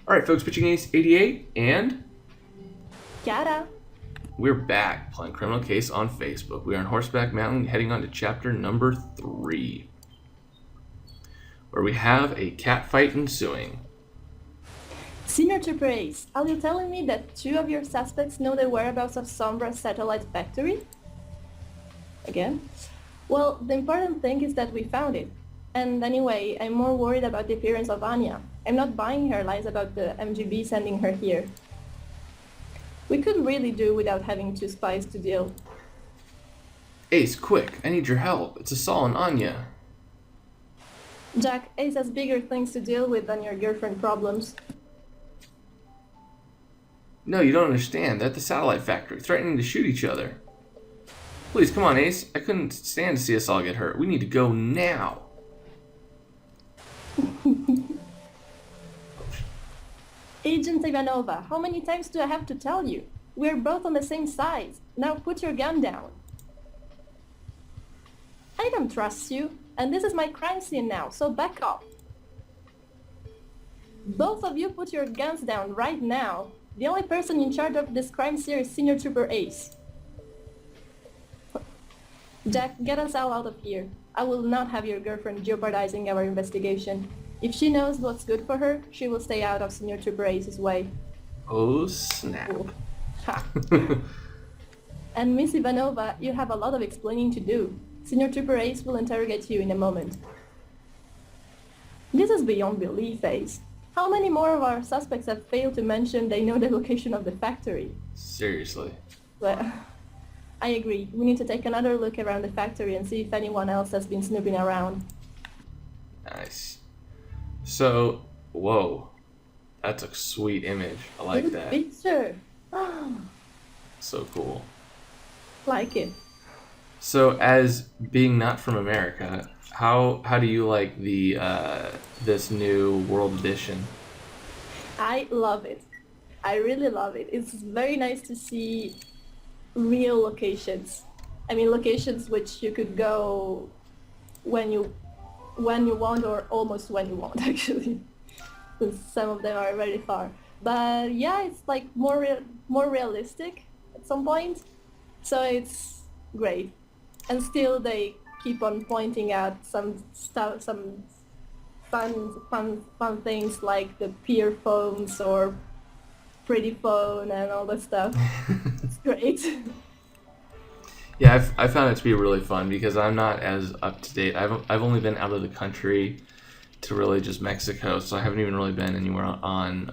Alright folks, Pitching Ace 88, and Yada. we're back playing Criminal Case on Facebook. We are on Horseback Mountain, heading on to chapter number 3, where we have a cat fight ensuing. Senior Trooper Ace, are you telling me that 2 of your suspects know the whereabouts of Sombra's satellite factory? Again? Well, the important thing is that we found it. And anyway, I'm more worried about the appearance of Anya. I'm not buying her lies about the MGB sending her here. We could really do without having 2 spies to deal. Ace, quick, I need your help. It's Asal and Anya. Jack, Ace has bigger things to deal with than your girlfriend problems. No, you don't understand. They're at the satellite factory, threatening to shoot each other. Please, come on, Ace. I couldn't stand to see us all get hurt. We need to go now. Agent Ivanova, how many times do I have to tell you? We're both on the same side. Now put your gun down. I don't trust you, and this is my crime scene now, so back off. Both of you put your guns down right now. The only person in charge of this crime scene is Senior Trooper Ace. Jack, get us all out of here. I will not have your girlfriend jeopardizing our investigation. If she knows what's good for her, she will stay out of Senior Trooper Ace's way. Oh, snap. Ha. And Miss Ivanova, you have a lot of explaining to do. Senior Trooper Ace will interrogate you in a moment. This is beyond belief, Ace. How many more of our suspects have failed to mention they know the location of the factory? Seriously. Well, I agree. We need to take another look around the factory and see if anyone else has been snooping around. Nice. So, whoa. That's a sweet image. I like Good that. picture. So cool. Like it. So, as being not from America, how do you like the this new World Edition? I love it. I really love it. It's very nice to see real locations. I mean, locations which you could go when you want, or almost when you want, actually. 'Cause some of them are very far. But yeah, it's like more realistic at some point. So it's great. And still they keep on pointing out some stuff, some fun things like the peer phones or pretty phone and all that stuff. It's great. Yeah, I found it to be really fun because I'm not as up to date. I've only been out of the country to really just Mexico, so I haven't even really been anywhere on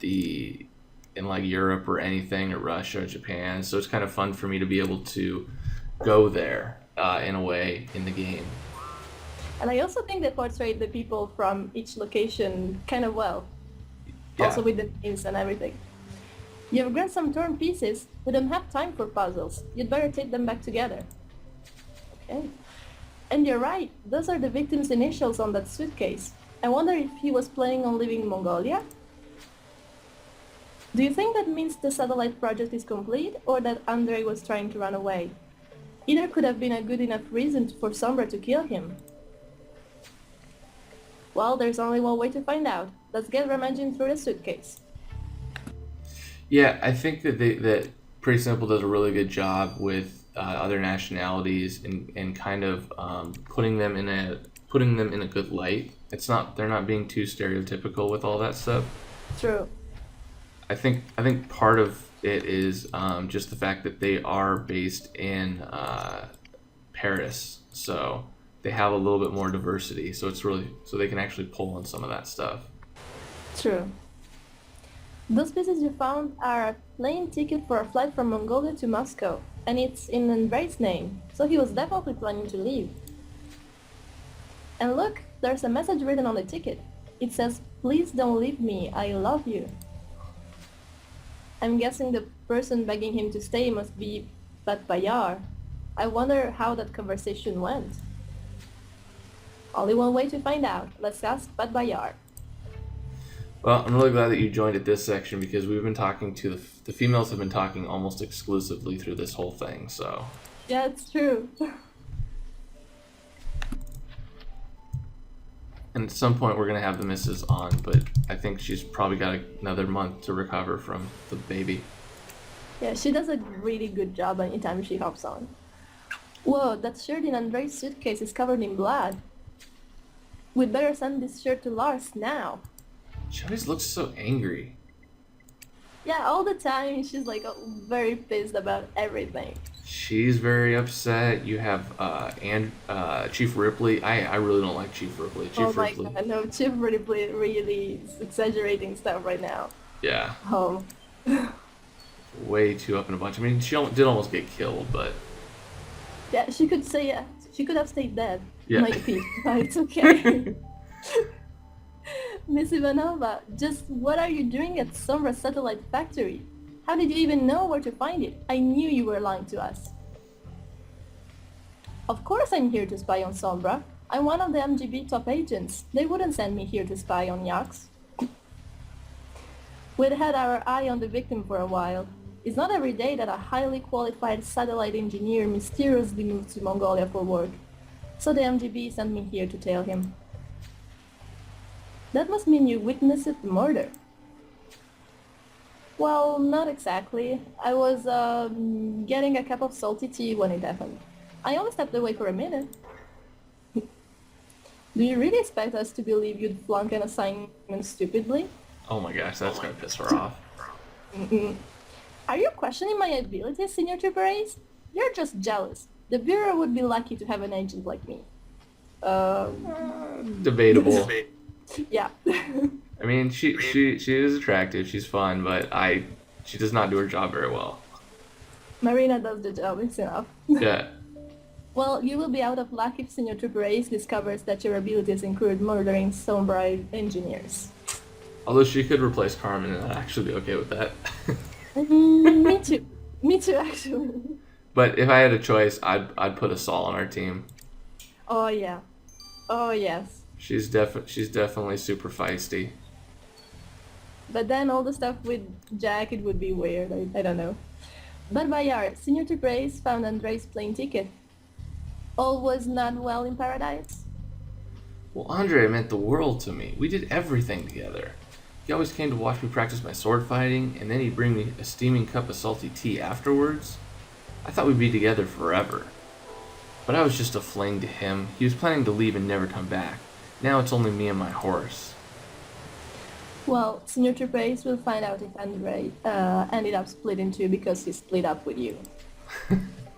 in like Europe or anything, or Russia or Japan. So it's kind of fun for me to be able to go there in a way in the game. And I also think they portrayed the people from each location kind of well. Yeah. Also with the names and everything. You've grabbed some torn pieces. We don't have time for puzzles. You'd better take them back together. Okay. And you're right. Those are the victim's initials on that suitcase. I wonder if he was planning on leaving Mongolia? Do you think that means the satellite project is complete, or that Andrei was trying to run away? Either could have been a good enough reason for Sombra to kill him. Well, there's only one way to find out. Let's get rummaging through the suitcase. Yeah, I think that Pretty Simple does a really good job with other nationalities and kind of putting them in a good light. They're not being too stereotypical with all that stuff. True. I think part of it is just the fact that they are based in Paris, so they have a little bit more diversity. So so they can actually pull on some of that stuff. True. Those pieces you found are a plane ticket for a flight from Mongolia to Moscow, and it's in Andrei's name, so he was definitely planning to leave. And look, there's a message written on the ticket. It says, "Please don't leave me, I love you." I'm guessing the person begging him to stay must be Bat Bayar. I wonder how that conversation went. Only one way to find out. Let's ask Bat Bayar. Well, I'm really glad that you joined at this section because we've been talking to the females have been talking almost exclusively through this whole thing. So Yeah, it's true. And at some point we're going to have the missus on, but I think she's probably got another month to recover from the baby. Yeah, she does a really good job anytime she hops on. Whoa, that shirt in Andrei's suitcase is covered in blood. We'd better send this shirt to Lars now. She always looks so angry. Yeah, all the time she's like very pissed about everything. She's very upset. You have Chief Ripley. I really don't like Chief Ripley. Oh my god, no, Chief Ripley really is exaggerating stuff right now. Yeah. Oh. Way too up in a bunch. I mean, she did almost get killed, but... Yeah, she could have stayed dead. Yeah. Maybe, but it's okay. Miss Ivanova, just what are you doing at Sombra Satellite Factory? How did you even know where to find it? I knew you were lying to us. Of course I'm here to spy on Sombra. I'm one of the MGB top agents. They wouldn't send me here to spy on Yax. We'd had our eye on the victim for a while. It's not every day that a highly qualified satellite engineer mysteriously moves to Mongolia for work. So the MGB sent me here to tail him. That must mean you witnessed the murder. Well, not exactly. I was getting a cup of salty tea when it happened. I only stepped away for a minute. Do you really expect us to believe you'd flunk an assignment stupidly? Oh my gosh, that's gonna piss her off. Are you questioning my abilities, Senior Trooper Ace? You're just jealous. The Bureau would be lucky to have an agent like me. Debatable. Yeah. I mean, she is attractive. She's fun, but she does not do her job very well. Marina does the job, it's enough. Yeah. Well, you will be out of luck if Senior Trooper Ace discovers that your abilities include murdering Sombra engineers. Although she could replace Carmen, and I'd actually be okay with that. Me too. Me too, actually. But if I had a choice, I'd put Assault on our team. Oh yeah. Oh yes. She's definitely super feisty. But then all the stuff with Jack, it would be weird. I don't know. But Bayard, Senior Trooper Ace found Andrei's plane ticket. All was not well in paradise? Well, Andre meant the world to me. We did everything together. He always came to watch me practice my sword fighting, and then he'd bring me a steaming cup of salty tea afterwards. I thought we'd be together forever. But I was just a fling to him. He was planning to leave and never come back. Now it's only me and my horse. Well, Senior Trooper Ace will find out if Andre ended up split in two because he split up with you.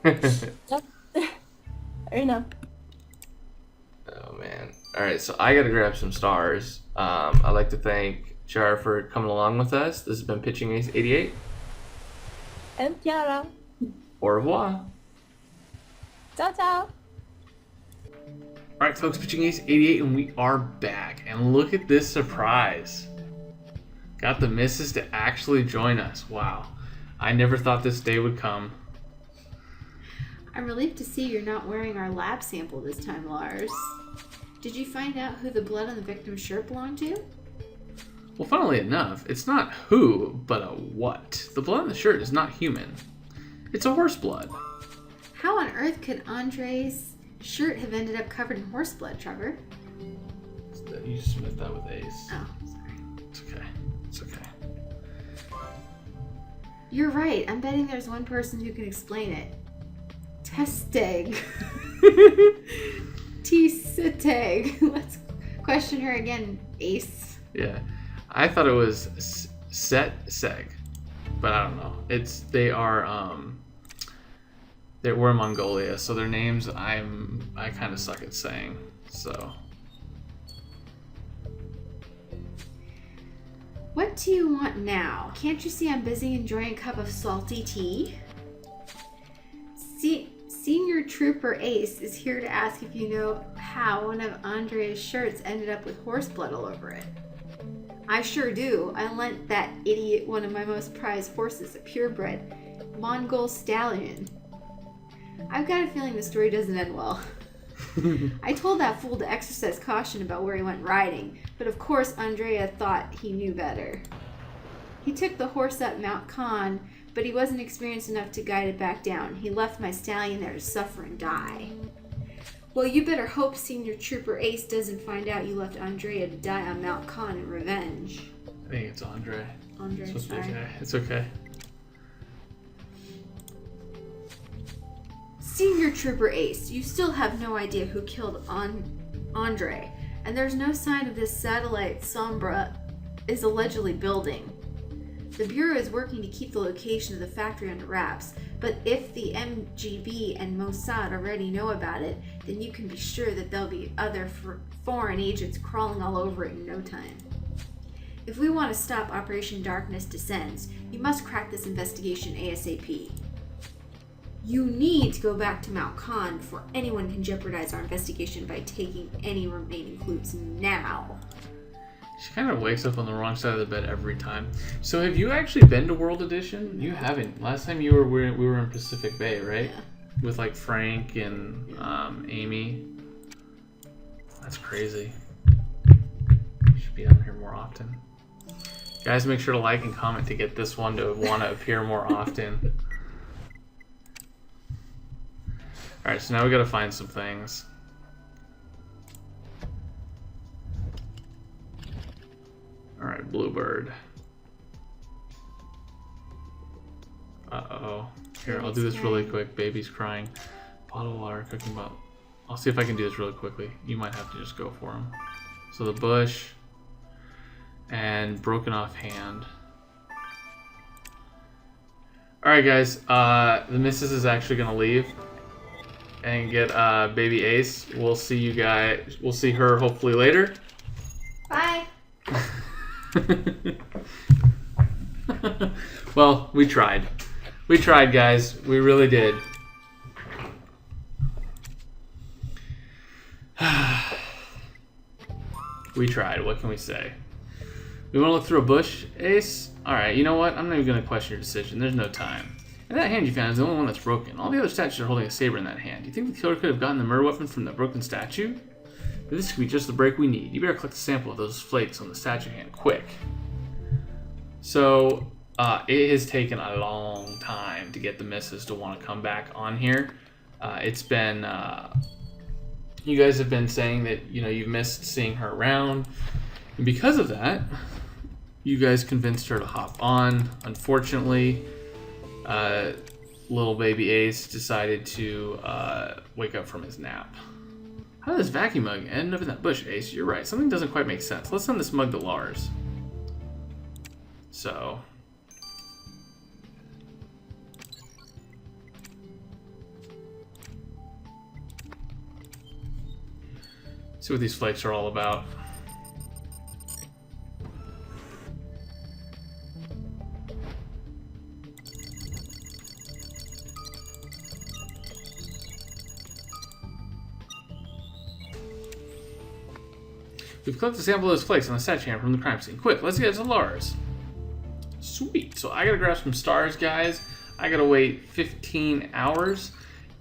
Yep. Fair enough. Oh man. Alright, so I gotta grab some stars. I'd like to thank Char for coming along with us. This has been Pitching Ace 88. And Chiara. Au revoir. Ciao, ciao. Alright folks, Pitching Ace 88 and we are back. And look at this surprise. Got the missus to actually join us. Wow. I never thought this day would come. I'm relieved to see you're not wearing our lab sample this time, Lars. Did you find out who the blood on the victim's shirt belonged to? Well, funnily enough, it's not who, but a what. The blood on the shirt is not human. It's a horse blood. How on earth could Andre's shirt have ended up covered in horse blood, Trevor? You just submit that with Ace. Oh, sorry. It's okay. It's okay. You're right. I'm betting there's one person who can explain it. Testeg. T-Siteg. Let's question her again, Ace. Yeah. I thought it was Set Seg, but I don't know. We're in Mongolia, so their names I kind of suck at saying. So. What do you want now? Can't you see I'm busy enjoying a cup of salty tea? Senior Trooper Ace is here to ask if you know how one of Andre's shirts ended up with horse blood all over it. I sure do. I lent that idiot one of my most prized horses, a purebred Mongol stallion. I've got a feeling the story doesn't end well. I told that fool to exercise caution about where he went riding, but of course Andrea thought he knew better. He took the horse up Mount Khan, but he wasn't experienced enough to guide it back down. He left my stallion there to suffer and die. Well, you better hope Senior Trooper Ace doesn't find out you left Andrea to die on Mount Con in revenge. I think it's Andre. Andre, It's supposed to be sorry. okay. It's okay. Senior Trooper Ace, you still have no idea who killed Andre, and there's no sign of this satellite Sombra is allegedly building. The Bureau is working to keep the location of the factory under wraps, but if the MGB and Mossad already know about it, then you can be sure that there'll be other foreign agents crawling all over it in no time. If we want to stop Operation Darkness Descends, you must crack this investigation ASAP. You need to go back to Mount Con before anyone can jeopardize our investigation by taking any remaining clues now. She kind of wakes up on the wrong side of the bed every time. So have you actually been to World Edition? You haven't. Last time we were in Pacific Bay, right? Yeah. With like Frank and Amy. That's crazy. Should be down here more often. Guys, make sure to like and comment to get this one to want to appear more often. Alright, so now we gotta find some things. Alright, Bluebird. Uh-oh. Here, I'll do this really quick. Baby's crying. Bottle of water, cooking bottle. I'll see if I can do this really quickly. You might have to just go for him. So the bush and broken off hand. Alright guys, the missus is actually gonna leave and get baby Ace. We'll see you guys, we'll see her hopefully later. Bye! Well, we tried. We tried, guys. We really did. We tried. What can we say? We want to look through a bush, Ace? Alright, you know what? I'm not even going to question your decision. There's no time. And that hand you found is the only one that's broken. All the other statues are holding a saber in that hand. Do you think the killer could have gotten the murder weapon from the broken statue? This could be just the break we need. You better collect a sample of those flakes on the statue hand, quick. So, it has taken a long time to get the missus to want to come back on here. It's been, you guys have been saying that, you know, you've missed seeing her around. And because of that, you guys convinced her to hop on. Unfortunately, little baby Ace decided to wake up from his nap. How did this vacuum mug end up in that bush, Ace? You're right. Something doesn't quite make sense. Let's send this mug to Lars. So. See what these flakes are all about. We've collected a sample of those flakes on the statue hand from the crime scene. Quick, let's get it to Lars. Sweet. So I gotta grab some stars, guys. I gotta wait 15 hours.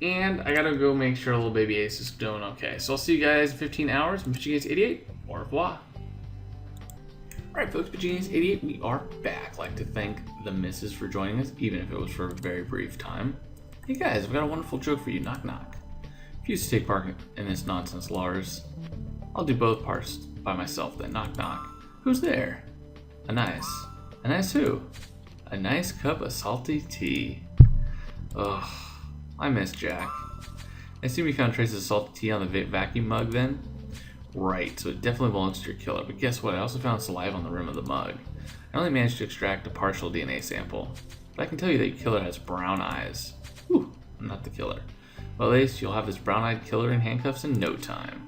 And I gotta go make sure little baby Ace is doing okay. So I'll see you guys in 15 hours. I'm Pitching Ace 88. Au revoir. Alright, folks, Pitching Ace 88, we are back. I'd like to thank the missus for joining us, even if it was for a very brief time. Hey guys, I've got a wonderful joke for you. Knock knock. If you used to take part in this nonsense, Lars, I'll do both parts by myself then. Knock knock. Who's there? A nice who? A nice cup of salty tea. Ugh, I miss Jack. I assume you found traces of salty tea on the vacuum mug then? Right, so it definitely belongs to your killer, but guess what? I also found saliva on the rim of the mug. I only managed to extract a partial DNA sample, but I can tell you that your killer has brown eyes. Whew, I'm not the killer. Well, at least you'll have this brown-eyed killer in handcuffs in no time.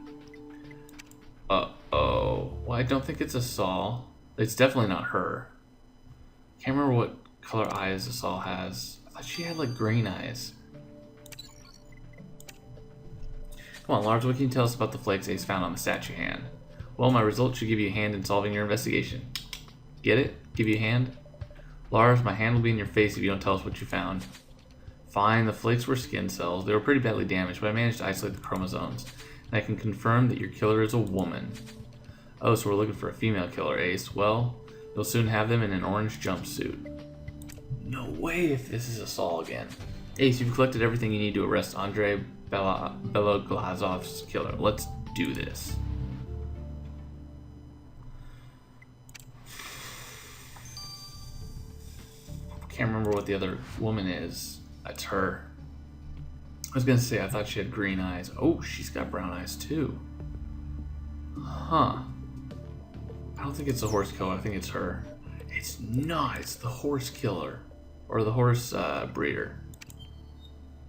Uh-oh. Well, I don't think it's Asal. It's definitely not her. Can't remember what color eyes Asal has. I thought she had, like, green eyes. Come on, Lars, what can you tell us about the flakes Ace found on the statue hand? Well, my results should give you a hand in solving your investigation. Get it? Give you a hand? Lars, my hand will be in your face if you don't tell us what you found. Fine, the flakes were skin cells. They were pretty badly damaged, but I managed to isolate the chromosomes. And I can confirm that your killer is a woman. Oh, so we're looking for a female killer, Ace. Well, you'll soon have them in an orange jumpsuit. No way if this is Asal again. Ace, you've collected everything you need to arrest Andre Beloglazov's killer. Let's do this. Can't remember what the other woman is. That's her. I was gonna say I thought she had green eyes. Oh, she's got brown eyes too. Huh. I don't think it's the horse killer. I think it's her. It's not. It's the horse killer. Or the horse breeder.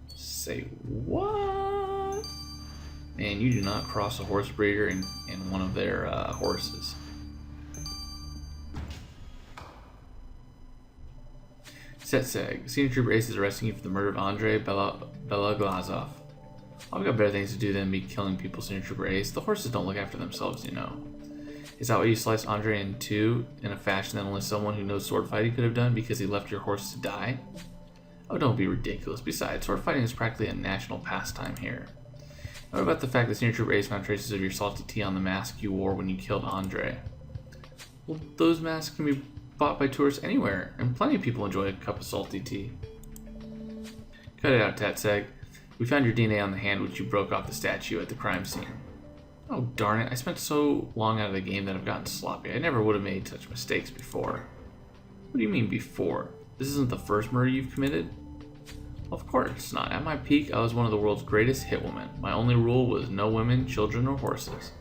Say what? Man, you do not cross a horse breeder in one of their horses. Setseg. Senior Trooper Ace is arresting you for the murder of Andrei Beloglazov. I've got better things to do than be killing people, Senior Trooper Ace. The horses don't look after themselves, you know. Is that why you sliced Andrei in two in a fashion that only someone who knows sword fighting could have done because he left your horse to die? Oh, don't be ridiculous. Besides, sword fighting is practically a national pastime here. What about the fact that Senior Trooper Ace found traces of your salty tea on the mask you wore when you killed Andrei? Well, those masks can be bought by tourists anywhere, and plenty of people enjoy a cup of salty tea. Cut it out, Tatseg. We found your DNA on the hand which you broke off the statue at the crime scene. Oh, darn it. I spent so long out of the game that I've gotten sloppy. I never would have made such mistakes before. What do you mean before? This isn't the first murder you've committed? Well, of course not. At my peak, I was one of the world's greatest hitwomen. My only rule was no women, children, or horses.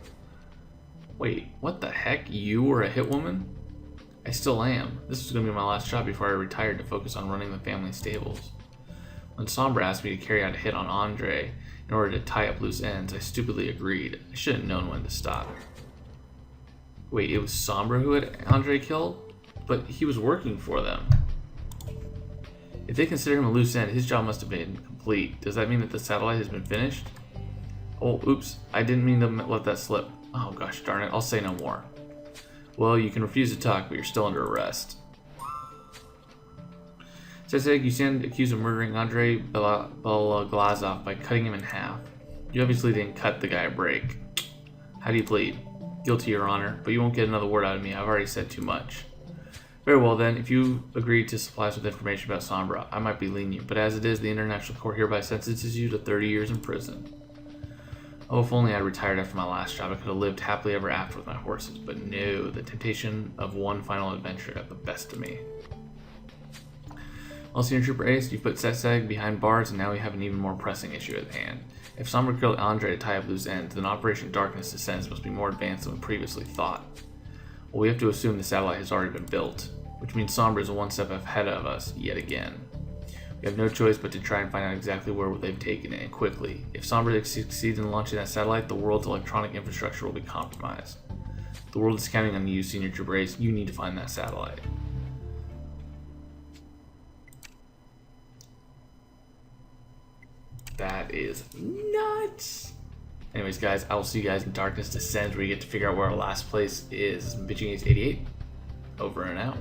Wait, what the heck? You were a hitwoman? I still am. This was going to be my last job before I retired to focus on running the family stables. When Sombra asked me to carry out a hit on Andrei in order to tie up loose ends, I stupidly agreed. I should have known when to stop. Wait, it was Sombra who had Andrei killed? But he was working for them. If they consider him a loose end, his job must have been complete. Does that mean that the satellite has been finished? Oh, oops. I didn't mean to let that slip. Oh, gosh darn it. I'll say no more. Well, you can refuse to talk, but you're still under arrest. Setseg, you stand accused of murdering Andrei Beloglazov by cutting him in half. You obviously didn't cut the guy a break. How do you plead? Guilty, Your Honor, but you won't get another word out of me. I've already said too much. Very well then, if you agree to supply us with information about Sombra, I might be lenient, but as it is, the International Court hereby sentences you to 30 years in prison. Oh, if only I had retired after my last job, I could have lived happily ever after with my horses, but no, the temptation of one final adventure got the best of me. Well, Senior Trooper Ace, you've put Setseg behind bars, and now we have an even more pressing issue at hand. If Sombra killed Andrei to tie up loose ends, then Operation Darkness Descends must be more advanced than we previously thought. Well, we have to assume the satellite has already been built, which means Sombra is one step ahead of us yet again. We have no choice but to try and find out exactly where they've taken it, and quickly. If Sombra succeeds in launching that satellite, the world's electronic infrastructure will be compromised. The world is counting on you, Senior Trooper Ace. You need to find that satellite. That is nuts! Anyways, guys, I will see you guys in Darkness Descends, where you get to figure out where our last place is. Bitching Ace 88, over and out.